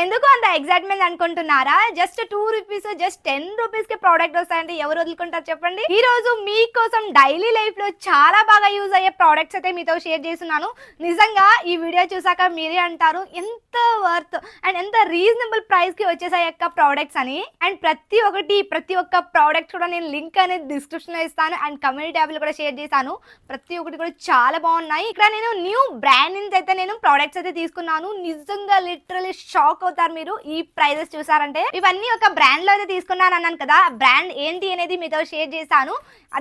ఎందుకు అంత ఎగ్జైట్మెంట్ అనుకుంటున్నారా? జస్ట్ 2 రూపీస్, జస్ట్ 10 రూపీస్ కి ప్రోడక్ట్ వస్తాయంటే ఎవరు వదులుకుంటారు చెప్పండి? ఈ రోజు మీకోసం డైలీ లైఫ్ లో చాలా బాగా యూజ్ అయ్యే ప్రోడక్ట్స్ అయితే మీతో షేర్ చేస్తున్నాను. నిజంగా ఈ వీడియో చూసాక మీరే అంటారు ఎంత వర్త్ అండ్ ఎంత రీజనబుల్ ప్రైస్ కి వచ్చేసాయి యొక్క ప్రోడక్ట్స్ అని. అండ్ ప్రతి ఒక్క ప్రోడక్ట్ కూడా నేను లింక్ అనేది డిస్క్రిప్షన్ లో ఇస్తాను అండ్ కమ్యూనిటీ ట్యాబ్ లో కూడా షేర్ చేశాను. ప్రతి ఒక్కటి కూడా చాలా బాగున్నాయి. ఇక్కడ నేను న్యూ బ్రాండ్ నుంచి అయితే నేను ప్రోడక్ట్స్ అయితే తీసుకున్నాను. నిజంగా లిటరలీ షాక్ అవుతారు మీరు ఈ ప్రైజెస్ చూసారంటే. ఇవన్నీ ఒక బ్రాండ్ లో అయితే తీసుకున్నాను అన్నాను కదా, బ్రాండ్ ఏంటి అనేది మీతో షేర్ చేశాను.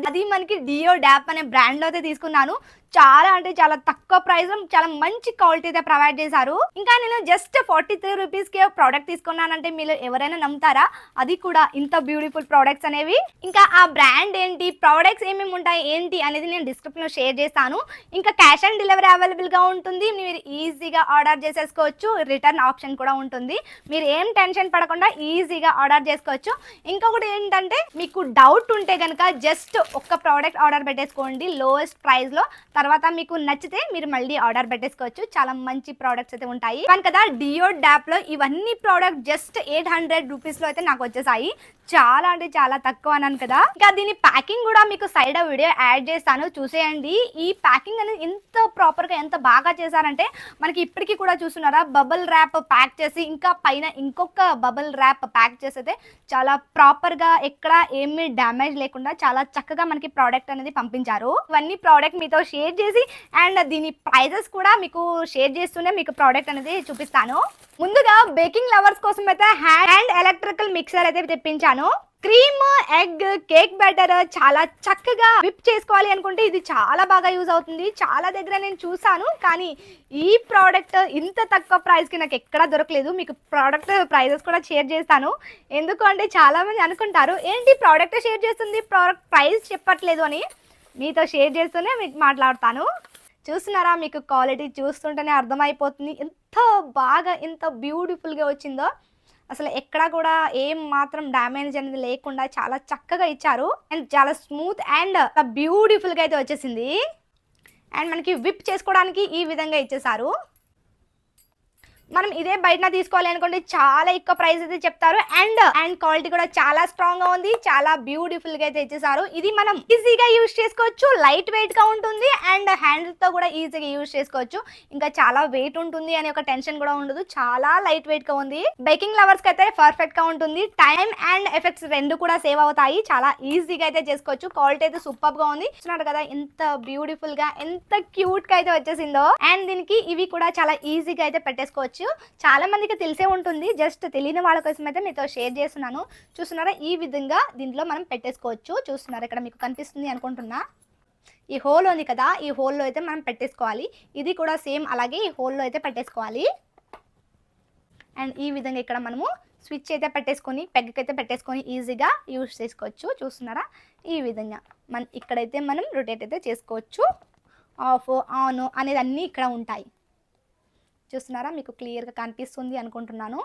అది మనకి డియో డాప్ అనే బ్రాండ్ లో అయితే తీసుకున్నాను. చాలా అంటే చాలా తక్కువ ప్రైస్ లో చాలా మంచి క్వాలిటీ అయితే ప్రొవైడ్ చేశారు. ఇంకా నేను జస్ట్ 43 రూపీస్ కి ప్రోడక్ట్ తీసుకున్నానంటే మీరు ఎవరైనా నమ్ముతారా? అది కూడా ఇంత బ్యూటిఫుల్ ప్రోడక్ట్స్ అనేవి. ఇంకా ఆ బ్రాండ్ ఏంటి, ప్రోడక్ట్స్ ఏమేమి ఉంటాయి ఏంటి అనేది నేను డిస్క్రిప్షన్ లో షేర్ చేస్తాను. ఇంకా క్యాష్ ఆన్ డెలివరీ అవైలబుల్ గా ఉంటుంది. మీరు ఈజీగా ఆర్డర్ చేసేసుకోవచ్చు. రిటర్న్ ఆప్షన్ కూడా ఉంటుంది. మీరు ఏం టెన్షన్ పడకుండా ఈజీగా ఆర్డర్ చేసుకోవచ్చు. ఇంకొకటి ఏంటంటే మీకు డౌట్ ఉంటే కనుక జస్ట్ ఒక్క ప్రోడక్ట్ ఆర్డర్ పెట్టేసుకోండి లోయెస్ట్ ప్రైస్ లో. తర్వాత మీకు నచ్చితే మీరు మళ్ళీ ఆర్డర్ పెట్టేసుకోవచ్చు. చాలా మంచి ప్రోడక్ట్స్ అయితే ఉంటాయి కదా. డియో డాప్ లో ఇవన్నీ ప్రోడక్ట్ జస్ట్ 800 రూపీస్ లో అయితే నాకు వచ్చేసాయి. చాలా అంటే చాలా తక్కువ అన్నాను కదా. ఇంకా దీని ప్యాకింగ్ కూడా మీకు సైడ్ వీడియో యాడ్ చేస్తాను, చూసేయండి. ఈ ప్యాకింగ్ అనేది ఎంత ప్రాపర్ గా ఎంత బాగా చేశారంటే మనకి ఇప్పటికీ కూడా చూస్తున్నారా బబుల్ ర్యాప్ ప్యాక్ చేసి ఇంకా పైన ఇంకొక బబుల్ ర్యాప్ ప్యాక్ చేసి అయితే చాలా ప్రాపర్ గా ఎక్కడ ఏమీ డ్యామేజ్ లేకుండా చాలా చక్కగా మనకి ప్రోడక్ట్ అనేది పంపించారు. ఇవన్నీ ప్రోడక్ట్ మీతో షేర్ చేసి అండ్ దీని ప్రైజెస్ కూడా మీకు షేర్ చేస్తూనే మీకు ప్రోడక్ట్ అనేది చూపిస్తాను. ముందుగా బేకింగ్ లవర్స్ కోసం అయితే హ్యాండ్ ఎలక్ట్రికల్ మిక్సర్ అయితే తెప్పించాను. క్రీమ్, ఎగ్, కేక్ బ్యాటర్ చాలా చక్కగా విప్ చేసుకోవాలి అనుకుంటే ఇది చాలా బాగా యూజ్ అవుతుంది. చాలా దగ్గర నేను చూసాను, కానీ ఈ ప్రోడక్ట్ ఇంత తక్కువ ప్రైస్ కి నాకు ఎక్కడా దొరకలేదు. మీకు ప్రోడక్ట్ ప్రైజెస్ కూడా షేర్ చేస్తాను. ఎందుకు అంటే చాలా మంది అనుకుంటారు ఏంటి ప్రోడక్ట్ షేర్ చేస్తుంది ప్రోడక్ట్ ప్రైస్ చెప్పట్లేదు అని. మీతో షేర్ చేస్తూనే మీకు మాట్లాడతాను. చూస్తున్నారా, మీకు క్వాలిటీ చూస్తుంటేనే అర్థమైపోతుంది ఎంత బాగా ఎంత బ్యూటిఫుల్గా వచ్చిందో. అసలు ఎక్కడ కూడా ఏం మాత్రం డ్యామేజ్ అనేది లేకుండా చాలా చక్కగా ఇచ్చారు అండ్ చాలా స్మూత్ అండ్ బ్యూటిఫుల్గా అయితే వచ్చేసింది. అండ్ మనకి విప్ చేసుకోవడానికి ఈ విధంగా ఇచ్చేసారు. మనం ఇదే బయట తీసుకోవాలి అనుకోండి చాలా ఎక్కువ ప్రైస్ అయితే చెప్తారు అండ్ క్వాలిటీ కూడా చాలా స్ట్రాంగ్ గా ఉంది. చాలా బ్యూటిఫుల్ గా అయితే ఇచ్చేసారు. ఇది మనం ఈజీగా యూజ్ చేసుకోవచ్చు. లైట్ వెయిట్ గా ఉంటుంది అండ్ హ్యాండిల్ తో కూడా ఈజీగా యూజ్ చేసుకోవచ్చు. ఇంకా చాలా వెయిట్ ఉంటుంది అనే ఒక టెన్షన్ కూడా ఉండదు. చాలా లైట్ వెయిట్ గా ఉంది. బేకింగ్ లవర్స్ కి అయితే పర్ఫెక్ట్ గా ఉంటుంది. టైం అండ్ ఎఫెక్ట్స్ రెండు కూడా సేవ్ అవుతాయి. చాలా ఈజీగా అయితే చేసుకోవచ్చు. క్వాలిటీ అయితే సూపర్ గా ఉంది. చూస్తున్నారు కదా ఎంత బ్యూటిఫుల్ గా ఎంత క్యూట్ గా అయితే వచ్చేసిందో. అండ్ దీనికి ఇవి కూడా చాలా ఈజీగా అయితే పెట్టేసుకోవచ్చు. చాలా మందికి తెలిసే ఉంటుంది, జస్ట్ తెలియని వాళ్ళ కోసం అయితే మీతో షేర్ చేస్తున్నాను. చూస్తున్నారా ఈ విధంగా దీంట్లో మనం పెట్టేసుకోవచ్చు. చూస్తున్నారా ఇక్కడ మీకు కనిపిస్తుంది అనుకుంటున్నా. ఈ హోల్ ఉంది కదా, ఈ హోల్లో అయితే మనం పెట్టేసుకోవాలి. ఇది కూడా సేమ్ అలాగే ఈ హోల్లో అయితే పెట్టేసుకోవాలి. అండ్ ఈ విధంగా ఇక్కడ మనము స్విచ్ అయితే పెట్టేసుకొని పెగ్కి అయితే పెట్టేసుకొని ఈజీగా యూజ్ చేసుకోవచ్చు. చూస్తున్నారా ఈ విధంగా ఇక్కడైతే మనం రొటేట్ అయితే చేసుకోవచ్చు. ఆఫ్ ఆన్ అనేది అన్నీ ఇక్కడ ఉంటాయి. చూస్తున్నారా మీకు క్లియర్గా కనిపిస్తుంది అనుకుంటున్నాను.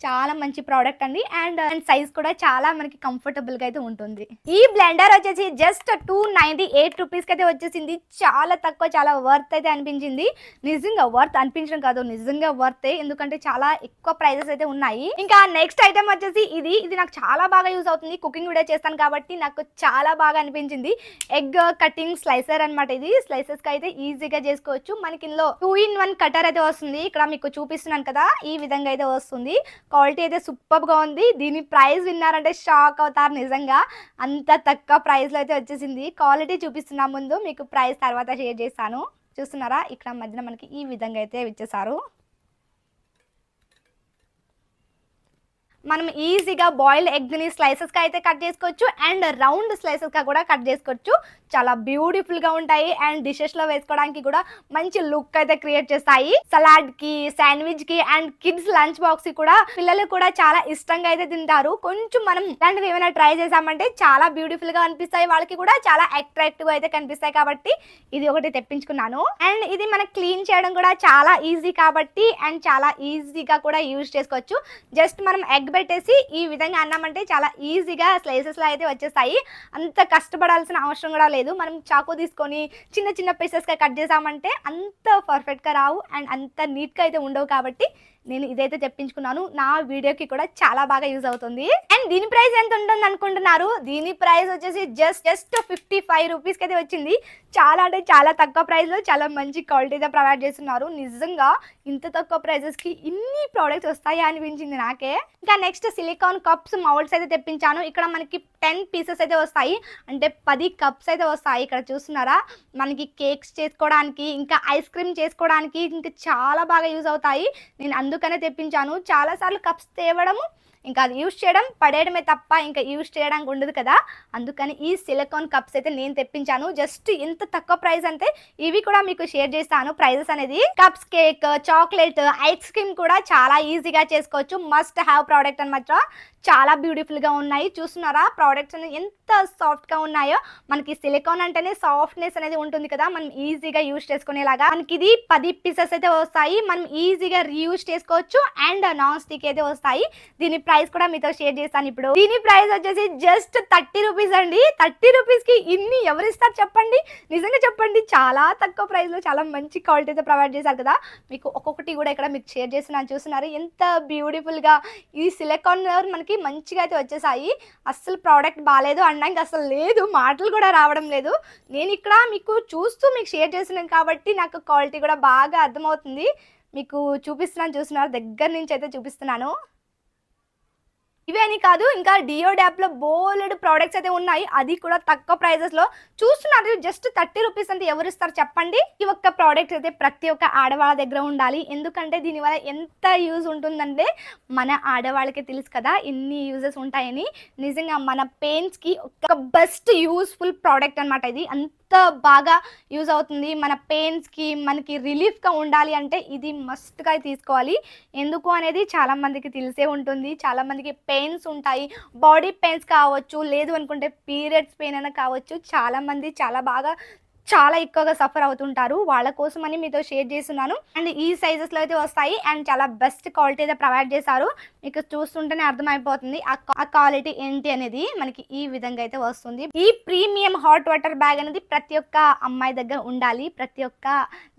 చాలా మంచి ప్రోడక్ట్ అండి అండ్ సైజ్ కూడా చాలా మనకి కంఫర్టబుల్ గా అయితే ఉంటుంది. ఈ బ్లెండర్ వచ్చేసి జస్ట్ 298 రూపీస్ కి అయితే వచ్చేసింది. చాలా తక్కువ, చాలా వర్త్ అయితే అనిపించింది. నిజంగా వర్త్ అనిపించడం కాదు, నిజంగా వర్త్. ఎందుకంటే చాలా ఎక్కువ ప్రైజెస్ అయితే ఉన్నాయి. ఇంకా నెక్స్ట్ ఐటమ్ వచ్చేసి ఇది నాకు చాలా బాగా యూజ్ అవుతుంది. కుకింగ్ వీడియో చేస్తాను కాబట్టి నాకు చాలా బాగా అనిపించింది. ఎగ్ కటింగ్ స్లైసర్ అనమాట. ఇది స్లైసెస్ కి అయితే ఈజీగా చేసుకోవచ్చు. మనకి ఇందులో 2-in-1 కటర్ అయితే వస్తుంది. ఇక్కడ మీకు చూపిస్తున్నాను కదా ఈ విధంగా అయితే వస్తుంది. క్వాలిటీ అయితే సూపర్ గా ఉంది. దీని ప్రైస్ విన్నారంటే షాక్ అవుతారు. నిజంగా అంత తక్కువ ప్రైస్ లో అయితే వచ్చేసింది. క్వాలిటీ చూపిస్తున్నా ముందు, మీకు ప్రైస్ తర్వాత షేర్ చేస్తాను. చూస్తున్నారా ఇక్కడ మధ్యన మనకి ఈ విధంగా అయితే ఇచ్చేసారు. మనం ఈజీగా బాయిల్డ్ ఎగ్ని స్లైసెస్గా అయితే కట్ చేసుకోవచ్చు అండ్ రౌండ్ స్లైసెస్గా కూడా కట్ చేసుకోవచ్చు. చాలా బ్యూటిఫుల్గా ఉంటాయి అండ్ డిషెస్లో వేసుకోవడానికి కూడా మంచి లుక్ అయితే క్రియేట్ చేస్తాయి. సలాడ్కి, శాండ్విచ్కి అండ్ కిడ్స్ లంచ్ బాక్స్కి కూడా పిల్లలు కూడా చాలా ఇష్టంగా అయితే తింటారు. కొంచెం మనం ఇలాంటివి ఏమైనా ట్రై చేసామంటే చాలా బ్యూటిఫుల్గా అనిపిస్తాయి. వాళ్ళకి కూడా చాలా అట్రాక్టివ్గా అయితే కనిపిస్తాయి. కాబట్టి ఇది ఒకటి తెప్పించుకున్నాను. అండ్ ఇది మనకు క్లీన్ చేయడం కూడా చాలా ఈజీ కాబట్టి అండ్ చాలా ఈజీగా కూడా యూజ్ చేసుకోవచ్చు. జస్ట్ మనం ఎగ్ పెట్టేసి ఈ విధంగా అన్నామంటే చాలా ఈజీగా స్లైసెస్ లో అయితే వచ్చేస్తాయి. అంత కష్టపడాల్సిన అవసరం కూడా లేదు. మనం చాకు తీసుకొని చిన్న చిన్న పీసెస్ గా కట్ చేసామంటే అంత పర్ఫెక్ట్ గా రావు అండ్ అంత నీట్ గా అయితే ఉండవు. కాబట్టి నేను ఇదైతే తెప్పించుకున్నాను. నా వీడియోకి కూడా చాలా బాగా యూజ్ అవుతుంది. అండ్ దీని ప్రైస్ ఎంత ఉంటుంది అనుకుంటున్నారు? దీని ప్రైస్ వచ్చేసి జస్ట్ 55 రూపీస్కి అయితే వచ్చింది. చాలా అంటే చాలా తక్కువ ప్రైస్లో చాలా మంచి క్వాలిటీతో ప్రొవైడ్ చేస్తున్నారు. నిజంగా ఇంత తక్కువ ప్రైజెస్కి ఇన్ని ప్రోడక్ట్స్ వస్తాయా అనిపించింది నాకే. ఇంకా నెక్స్ట్ సిలికాన్ కప్స్ మౌల్డ్స్ అయితే తెప్పించాను. ఇక్కడ మనకి 10 పీసెస్ అయితే వస్తాయి, అంటే 10 కప్స్ అయితే వస్తాయి. ఇక్కడ చూస్తున్నారా, మనకి కేక్స్ చేసుకోవడానికి, ఇంకా ఐస్ క్రీమ్ చేసుకోవడానికి ఇంకా చాలా బాగా యూజ్ అవుతాయి. నేను అందుకనే తెప్పించాను. చాలాసార్లు కప్స్ తేవడము, ఇంకా అది యూజ్ చేయడం, పడేయడమే తప్ప ఇంకా యూజ్ చేయడానికి ఉండదు కదా. అందుకని ఈ సిలికాన్ కప్స్ అయితే నేను తెప్పించాను. జస్ట్ ఎంత తక్కువ ప్రైస్ అంటే ఇవి కూడా మీకు షేర్ చేస్తాను ప్రైజెస్ అనేది. Cups, cake, chocolate, ice cream కూడా చాలా ఈజీగా చేసుకోవచ్చు. మస్ట్ హ్యావ్ ప్రోడక్ట్ అనమాట. చాలా బ్యూటిఫుల్గా ఉన్నాయి. చూస్తున్నారా ప్రోడక్ట్స్ అనేది ఎంత సాఫ్ట్గా ఉన్నాయో. మనకి సిలికాన్ అంటేనే సాఫ్ట్నెస్ అనేది ఉంటుంది కదా, మనం ఈజీగా యూజ్ చేసుకునేలాగా. మనకి ఇది 10 పీసెస్ అయితే వస్తాయి. మనం ఈజీగా రీయూజ్ చేసుకోవచ్చు. అండ్ నాన్ స్టిక్ అయితే వస్తాయి. దీని ప్రైస్ కూడా మీతో షేర్ చేస్తాను ఇప్పుడు. దీని ప్రైస్ వచ్చేసి జస్ట్ 30 రూపీస్ అండి. 30 రూపీస్కి ఇన్ని ఎవరు ఇస్తారు చెప్పండి? నిజంగా చెప్పండి, చాలా తక్కువ ప్రైస్లో చాలా మంచి క్వాలిటీతో ప్రొవైడ్ చేశారు కదా. మీకు ఒక్కొక్కటి కూడా ఇక్కడ మీకు షేర్ చేస్తున్నాను. చూస్తున్నారు ఎంత బ్యూటిఫుల్గా ఈ సిలికాన్ మనకి మంచిగా అయితే వచ్చేసాయి. అస్సలు ప్రోడక్ట్ బాగాలేదు అనడానికి అసలు లేదు, మాటలు కూడా రావడం లేదు. నేను ఇక్కడ మీకు చూస్తూ మీకు షేర్ చేస్తున్నాను కాబట్టి నాకు క్వాలిటీ కూడా బాగా అర్థమవుతుంది. మీకు చూపిస్తున్నాను, చూస్తున్నారు, దగ్గర నుంచి అయితే చూపిస్తున్నాను. ఇవే అని కాదు, ఇంకా డియో డాప్లో బోలెడు ప్రోడక్ట్స్ అయితే ఉన్నాయి. అది కూడా తక్కువ ప్రైజెస్లో. చూస్తున్నారు జస్ట్ 30 రూపీస్ అంటే ఎవరు ఇస్తారు చెప్పండి? ఈ ఒక్క ప్రోడక్ట్ అయితే ప్రతి ఒక్క ఆడవాళ్ళ దగ్గర ఉండాలి. ఎందుకంటే దీనివల్ల ఎంత యూజ్ ఉంటుందంటే మన ఆడవాళ్ళకి తెలుసు కదా ఎన్ని యూజెస్ ఉంటాయని. నిజంగా మన పెయిన్స్కి ఒక బెస్ట్ యూస్ఫుల్ ప్రోడక్ట్ అనమాట ఇది. అంత బాగా యూజ్ అవుతుంది. మన పెయిన్స్కి మనకి రిలీఫ్గా ఉండాలి అంటే ఇది మస్ట్గా తీసుకోవాలి. ఎందుకు అనేది చాలామందికి తెలిసే ఉంటుంది. చాలామందికి పెయిన్స్ ఉంటాయి, బాడీ పెయిన్స్ కావచ్చు, లేదు అనుకుంటే పీరియడ్స్ పెయిన్ అయినా కావచ్చు. చాలామంది చాలా ఎక్కువగా సఫర్ అవుతుంటారు. వాళ్ళ కోసమని మీతో షేర్ చేస్తున్నాను. అండ్ ఈ సైజెస్లో అయితే వస్తాయి. అండ్ చాలా బెస్ట్ క్వాలిటీ అయితే ప్రొవైడ్ చేశారు. మీకు చూస్తుంటేనే అర్థమైపోతుంది ఆ క్వాలిటీ ఏంటి అనేది. మనకి ఈ విధంగా అయితే వస్తుంది. ఈ ప్రీమియం హాట్ వాటర్ బ్యాగ్ అనేది ప్రతి ఒక్క అమ్మాయి దగ్గర ఉండాలి, ప్రతి ఒక్క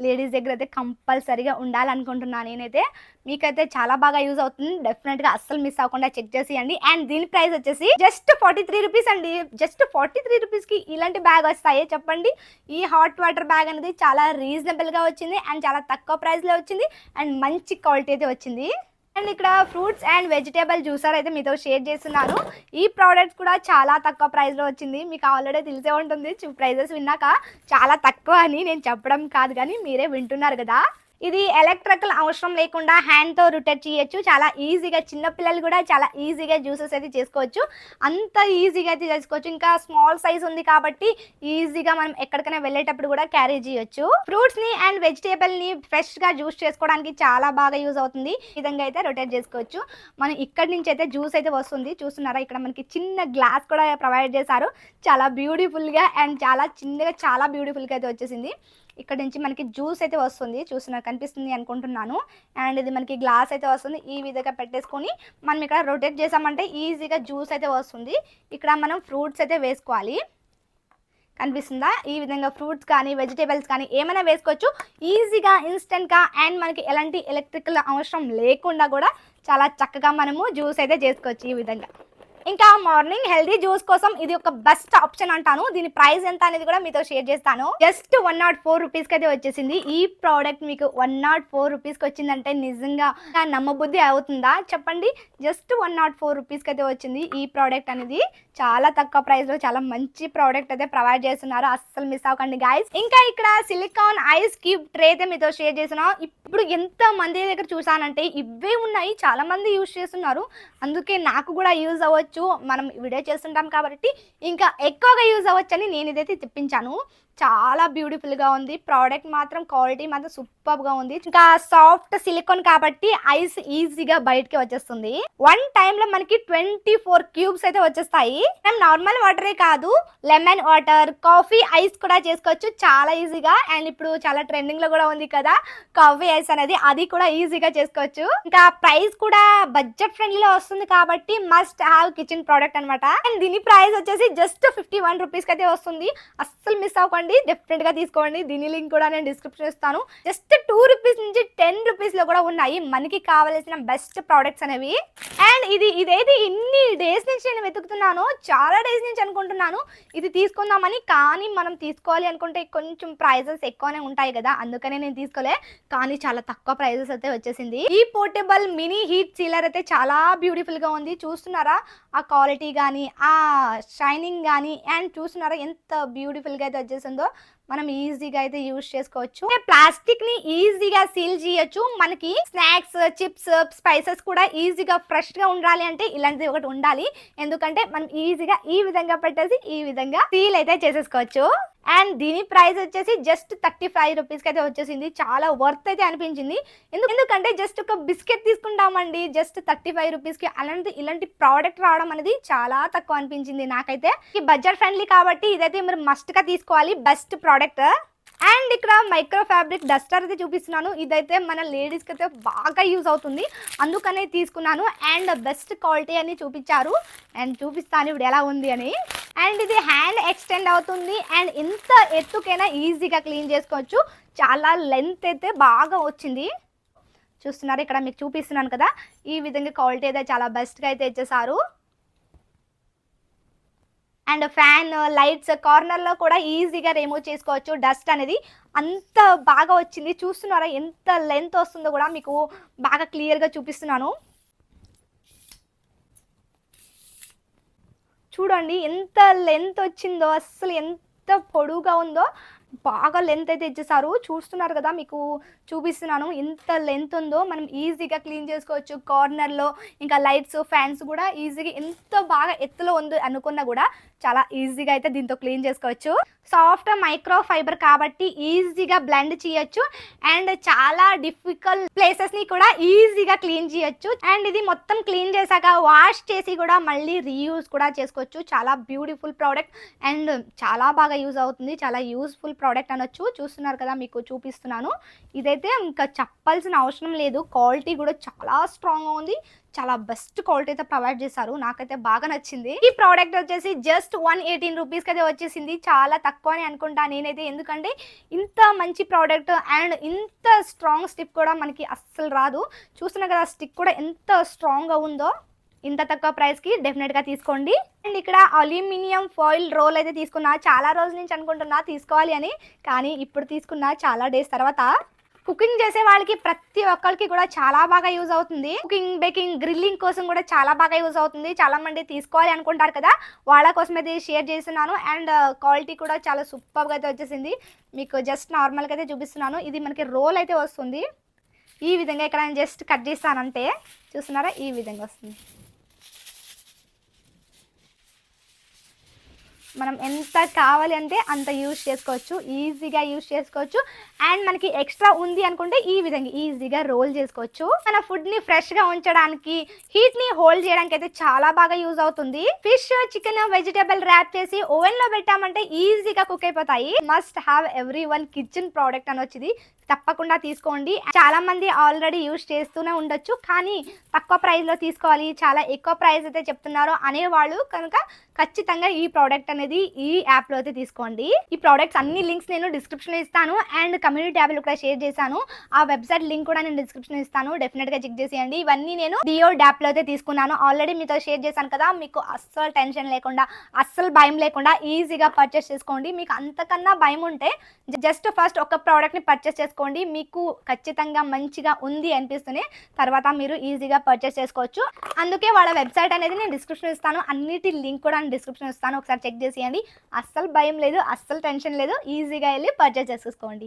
లేడీస్ దగ్గర అయితే కంపల్సరీగా ఉండాలనుకుంటున్నాను నేనైతే. మీకైతే చాలా బాగా యూజ్ అవుతుంది. డెఫినెట్గా అస్సలు మిస్ అవ్వకుండా చెక్ చేసేయండి. అండ్ దీని ప్రైస్ వచ్చేసి జస్ట్ 43 రూపీస్ అండి. జస్ట్ 43 రూపీస్కి ఇలాంటి బ్యాగ్ వస్తాయి చెప్పండి? ఈ హాట్ వాటర్ బ్యాగ్ అనేది చాలా రీజనబుల్గా వచ్చింది అండ్ చాలా తక్కువ ప్రైస్లో వచ్చింది అండ్ మంచి క్వాలిటీ అయితే వచ్చింది. అండ్ ఇక్కడ ఫ్రూట్స్ అండ్ వెజిటేబుల్ జ్యూసర్ అయితే మీతో షేర్ చేస్తున్నాను. ఈ ప్రోడక్ట్స్ కూడా చాలా తక్కువ ప్రైస్లో వచ్చింది. మీకు ఆల్రెడీ తెలిసే ఉంటుంది ప్రైజెస్ విన్నాక చాలా తక్కువ అని నేను చెప్పడం కాదు, కానీ మీరే వింటున్నారు కదా. ఇది ఎలక్ట్రికల్ అవసరం లేకుండా హ్యాండ్తో రొటేట్ చేయొచ్చు. చాలా ఈజీగా చిన్నపిల్లలు కూడా చాలా ఈజీగా జ్యూసెస్ అయితే చేసుకోవచ్చు. అంత ఈజీగా అయితే చేసుకోవచ్చు. ఇంకా స్మాల్ సైజ్ ఉంది కాబట్టి ఈజీగా మనం ఎక్కడికైనా వెళ్ళేటప్పుడు కూడా క్యారీ చేయొచ్చు. ఫ్రూట్స్ని అండ్ వెజిటేబుల్ని ఫ్రెష్గా జ్యూస్ చేసుకోవడానికి చాలా బాగా యూజ్ అవుతుంది. ఈ విధంగా అయితే రొటేట్ చేసుకోవచ్చు. మనం ఇక్కడి నుంచి అయితే జ్యూస్ అయితే వస్తుంది. చూస్తున్నారా, ఇక్కడ మనకి చిన్న గ్లాస్ కూడా ప్రొవైడ్ చేశారు. చాలా బ్యూటిఫుల్గా అండ్ చాలా చిన్నగా చాలా బ్యూటిఫుల్గా అయితే వచ్చేసింది. ఇక్కడ నుంచి మనకి జ్యూస్ అయితే వస్తుంది. చూస్తున్నారు, కనిపిస్తుంది అనుకుంటున్నాను. అండ్ ఇది మనకి గ్లాస్ అయితే వస్తుంది. ఈ విధంగా పెట్టేసుకొని మనం ఇక్కడ రొటేట్ చేసామంటే ఈజీగా జ్యూస్ అయితే వస్తుంది. ఇక్కడ మనం ఫ్రూట్స్ అయితే వేసుకోవాలి. కనిపిస్తుందా? ఈ విధంగా ఫ్రూట్స్ కానీ వెజిటేబుల్స్ కానీ ఏమైనా వేసుకోవచ్చు ఈజీగా, ఇన్స్టెంట్గా. అండ్ మనకి ఎలాంటి ఎలక్ట్రికల్ అవసరం లేకుండా కూడా చాలా చక్కగా మనము జ్యూస్ అయితే చేసుకోవచ్చు ఈ విధంగా. ఇంకా మార్నింగ్ హెల్దీ జ్యూస్ కోసం ఇది ఒక బెస్ట్ ఆప్షన్ అంటాను. దీని ప్రైస్ ఎంత అనేది కూడా మీతో షేర్ చేస్తాను. జస్ట్ 104 రూపీస్కి అయితే వచ్చేసింది. ఈ ప్రోడక్ట్ మీకు 104 రూపీస్కి వచ్చిందంటే నిజంగా నమ్మబుద్ధి అవుతుందా చెప్పండి? జస్ట్ 104 రూపీస్కి అయితే వచ్చింది ఈ ప్రోడక్ట్ అనేది. చాలా తక్కువ ప్రైస్లో చాలా మంచి ప్రోడక్ట్ అయితే ప్రొవైడ్ చేస్తున్నారు. అస్సలు మిస్ అవ్వకండి గైస్. ఇంకా ఇక్కడ సిలికాన్ ఐస్ క్యూబ్ ట్రే అయితే మీతో షేర్ చేస్తున్నా. ఇప్పుడు ఎంత మంది దగ్గర చూసానంటే ఇవే ఉన్నాయి, చాలా మంది యూజ్ చేస్తున్నారు. అందుకే నాకు కూడా యూజ్ అవ్వచ్చు, మనం వీడియో చేస్తుంటాం కాబట్టి ఇంకా ఎక్కువగా యూజ్ అవ్వచ్చు అని నేను ఇదైతే తెప్పించాను. చాలా బ్యూటిఫుల్గా ఉంది. ప్రోడక్ట్ మాత్రం క్వాలిటీ మాత్రం సూపర్గా ఉంది. ఇంకా సాఫ్ట్ సిలికాన్ కాబట్టి ఐస్ ఈజీగా బయటకి వచ్చేస్తుంది. వన్ టైంలో మనకి 24 క్యూబ్స్ అయితే వచ్చేస్తాయి. మనం నార్మల్ వాటరే కాదు, లెమన్ వాటర్, కాఫీ ఐస్ కూడా చేసుకోవచ్చు చాలా ఈజీగా. అండ్ ఇప్పుడు చాలా ట్రెండింగ్లో కూడా ఉంది కదా కాఫీ ఐస్ అనేది, అది కూడా ఈజీగా చేసుకోవచ్చు. ఇంకా ప్రైస్ కూడా బడ్జెట్ ఫ్రెండ్లీలో వస్తుంది కాబట్టి మస్ట్ హ్యావ్ కిచెన్ ప్రోడక్ట్ అనమాట. అండ్ దీని ప్రైస్ వచ్చేసి జస్ట్ 51 రూపీస్కి అయితే వస్తుంది. అస్సలు మిస్ అవ్వకండి. తీసుకోండి, డెఫినెట్ గా తీసుకోండి. దీని లింక్ కూడా నేను డిస్క్రిప్షన్ ఇస్తాను. జస్ట్ 2 రూపీస్ నుంచి 10 రూపీస్ లో కూడా ఉన్నాయి మనకి కావాల్సిన బెస్ట్ ప్రోడక్ట్స్ అనేవి. అండ్ ఇదైతే ఇన్ని డేస్ నుంచి నేను వెతుకుతున్నాను, చాలా డేస్ నుంచి అనుకుంటున్నాను ఇది తీసుకుందామని. కానీ మనం తీసుకోవాలి అనుకుంటే కొంచెం ప్రైజెస్ ఎక్కువనే ఉంటాయి కదా, అందుకనే నేను తీసుకోలే. కానీ చాలా తక్కువ ప్రైజెస్ అయితే వచ్చేసింది. ఈ పోర్టబుల్ మినీ హీట్ సీలర్ అయితే చాలా బ్యూటిఫుల్ గా ఉంది. చూస్తున్నారా ఆ క్వాలిటీ కానీ ఆ షైనింగ్ కానీ, అండ్ చూస్తున్నారా ఎంత బ్యూటిఫుల్ గా అయితే వచ్చేసిందో. మనం ఈజీగా అయితే యూజ్ చేసుకోవచ్చు. ప్లాస్టిక్ ని ఈజీగా సీల్ చేయొచ్చు. మనకి స్నాక్స్, చిప్స్, స్పైసెస్ కూడా ఈజీగా ఫ్రెష్ గా ఉండాలి అంటే ఇలాంటిది ఒకటి ఉండాలి. ఎందుకంటే మనం ఈజీగా ఈ విధంగా పెట్టేసి ఈ విధంగా సీల్ అయితే చేసేసుకోవచ్చు. అండ్ దీని ప్రైస్ వచ్చేసి జస్ట్ 35 రూపీస్కి అయితే వచ్చేసింది. చాలా వర్త్ అయితే అనిపించింది. ఎందుకంటే జస్ట్ ఒక బిస్కెట్ తీసుకుంటామండి జస్ట్ 35 రూపీస్కి. ఇలాంటి ప్రోడక్ట్ రావడం అనేది చాలా తక్కువ అనిపించింది నాకైతే. ఈ బడ్జెట్ ఫ్రెండ్లీ కాబట్టి ఇదైతే మీరు మస్ట్ గా తీసుకోవాలి, బెస్ట్ ప్రోడక్ట్. అండ్ ఇక్కడ మైక్రో ఫ్యాబ్రిక్ డస్టర్ అయితే చూపిస్తున్నాను. ఇదైతే మన లేడీస్కి అయితే బాగా యూజ్ అవుతుంది, అందుకనే తీసుకున్నాను. అండ్ బెస్ట్ క్వాలిటీ అని చూపించారు, అండ్ చూపిస్తాను ఇప్పుడు ఎలా ఉంది అని. అండ్ ఇది హ్యాండ్ ఎక్స్టెండ్ అవుతుంది, అండ్ ఎంత ఎత్తుకైనా ఈజీగా క్లీన్ చేసుకోవచ్చు. చాలా లెంత్ అయితే బాగా వచ్చింది. చూస్తున్నారు ఇక్కడ మీకు చూపిస్తున్నాను కదా, ఈ విధంగా క్వాలిటీ అయితే చాలా బెస్ట్గా అయితే ఇచ్చేసారు. అండ్ ఫ్యాన్, లైట్స్, కార్నర్లో కూడా ఈజీగా రిమూవ్ చేసుకోవచ్చు. డస్ట్ అనేది అంత బాగా వచ్చింది. చూస్తున్నారా ఎంత లెంత్ వస్తుందో కూడా మీకు బాగా క్లియర్గా చూపిస్తున్నాను. చూడండి ఎంత లెంత్ వచ్చిందో, అస్సలు ఎంత పొడుగా ఉందో, బాగా లెంత్ అయితే ఇచ్చేసారు. చూస్తున్నారు కదా మీకు చూపిస్తున్నాను ఎంత లెంత్ ఉందో. మనం ఈజీగా క్లీన్ చేసుకోవచ్చు. కార్నర్లో ఇంకా లైట్స్, ఫ్యాన్స్ కూడా ఈజీగా ఎంత బాగా ఎత్తులో ఉంది అనుకున్నా కూడా చాలా ఈజీగా అయితే దీంతో క్లీన్ చేసుకోవచ్చు. సాఫ్ట్ మైక్రో ఫైబర్ కాబట్టి ఈజీగా బ్లెండ్ చేయొచ్చు. అండ్ చాలా డిఫికల్ట్ ప్లేసెస్ ని కూడా ఈజీగా క్లీన్ చేయొచ్చు. అండ్ ఇది మొత్తం క్లీన్ చేశాక వాష్ చేసి కూడా మళ్ళీ రీయూజ్ కూడా చేసుకోవచ్చు. చాలా బ్యూటిఫుల్ ప్రోడక్ట్ అండ్ చాలా బాగా యూజ్ అవుతుంది. చాలా యూస్ఫుల్ ప్రోడక్ట్ అనొచ్చు. చూస్తున్నారు కదా మీకు చూపిస్తున్నాను. ఇదైతే ఇంకా చెప్పాల్సిన అవసరం లేదు. క్వాలిటీ కూడా చాలా స్ట్రాంగ్గా ఉంది. చాలా బెస్ట్ క్వాలిటీ అయితే ప్రొవైడ్ చేశారు. నాకైతే బాగా నచ్చింది. ఈ ప్రోడక్ట్ వచ్చేసి జస్ట్ 118 రూపీస్కి అయితే వచ్చేసింది. చాలా తక్కువ అని అనుకుంటా నేనైతే, ఎందుకంటే ఇంత మంచి ప్రోడక్ట్ అండ్ ఇంత స్ట్రాంగ్ స్టిక్ కూడా మనకి అస్సలు రాదు. చూస్తున్నా కదా స్టిక్ కూడా ఎంత స్ట్రాంగ్గా ఉందో. ఇంత తక్కువ ప్రైస్కి డెఫినెట్గా తీసుకోండి. అండ్ ఇక్కడ అల్యూమినియం ఫాయిల్ రోల్ అయితే తీసుకున్నా. చాలా రోజుల నుంచి అనుకుంటున్నా తీసుకోవాలి అని, కానీ ఇప్పుడు తీసుకున్నా చాలా డేస్ తర్వాత. కుకింగ్ చేసే వాళ్ళకి ప్రతి ఒక్కరికి కూడా చాలా బాగా యూజ్ అవుతుంది. కుకింగ్, బేకింగ్, గ్రిల్లింగ్ కోసం కూడా చాలా బాగా యూజ్ అవుతుంది. చాలా మంది తీసుకోవాలి అనుకుంటారు కదా, వాళ్ళ కోసం అయితే షేర్ చేస్తున్నాను. అండ్ క్వాలిటీ కూడా చాలా సూపర్గా అయితే వచ్చేసింది. మీకు జస్ట్ నార్మల్గా అయితే చూపిస్తున్నాను. ఇది మనకి రోల్ అయితే వస్తుంది ఈ విధంగా. ఇక్కడ నేను జస్ట్ కట్ చేస్తానంటే చూస్తున్నారా ఈ విధంగా వస్తుంది. మనం ఎంత కావాలి అంటే అంత యూజ్ చేసుకోవచ్చు, ఈజీగా యూజ్ చేసుకోవచ్చు. అండ్ మనకి ఎక్స్ట్రా ఉంది అనుకుంటే ఈ విధంగా ఈజీగా రోల్ చేసుకోవచ్చు. మన ఫుడ్ని ఫ్రెష్గా ఉంచడానికి, హీట్ని హోల్డ్ చేయడానికి అయితే చాలా బాగా యూజ్ అవుతుంది. ఫిష్, చికెన్, వెజిటేబుల్ ర్యాప్ చేసి ఓవెన్లో పెట్టామంటే ఈజీగా కుక్ అయిపోతాయి. Must have every one kitchen product అని వచ్చింది. తప్పకుండా తీసుకోండి. చాలా మంది ఆల్రెడీ యూజ్ చేస్తూనే ఉండొచ్చు, కానీ తక్కువ ప్రైస్లో తీసుకోవాలి, చాలా ఎక్కువ ప్రైస్ అయితే చెప్తున్నారు అనేవాళ్ళు కనుక ఖచ్చితంగా ఈ ప్రోడక్ట్ అనేది ఈ యాప్లో అయితే తీసుకోండి. ఈ ప్రోడక్ట్స్ అన్ని లింక్స్ నేను డిస్క్రిప్షన్లో ఇస్తాను. అండ్ కమ్యూనిటీ ట్యాబ్లో కూడా షేర్ చేశాను. ఆ వెబ్సైట్ లింక్ కూడా నేను డిస్క్రిప్షన్ ఇస్తాను. డెఫినెట్గా చెక్ చేసేయండి. ఇవన్నీ నేను డియో యాప్లో అయితే తీసుకున్నాను. ఆల్రెడీ మీతో షేర్ చేశాను కదా, మీకు అస్సలు టెన్షన్ లేకుండా, అస్సలు భయం లేకుండా ఈజీగా పర్చేస్ చేసుకోండి. మీకు అంతకన్నా భయం ఉంటే జస్ట్ ఫస్ట్ ఒక ప్రోడక్ట్ని పర్చేస్ చేసుకోండి. మీకు ఖచ్చితంగా మంచిగా ఉంది అనిపిస్తూనే తర్వాత మీరు ఈజీగా పర్చేస్ చేసుకోవచ్చు. అందుకే వాళ్ళ వెబ్సైట్ అనేది నేను డిస్క్రిప్షన్ ఇస్తాను. అన్నిటి లింక్ కూడా నేను డిస్క్రిప్షన్ ఇస్తాను. ఒకసారి చెక్ చేసేయండి. అస్సలు భయం లేదు, అస్సలు టెన్షన్ లేదు. ఈజీగా వెళ్ళి పర్చేస్ చేసుకోండి.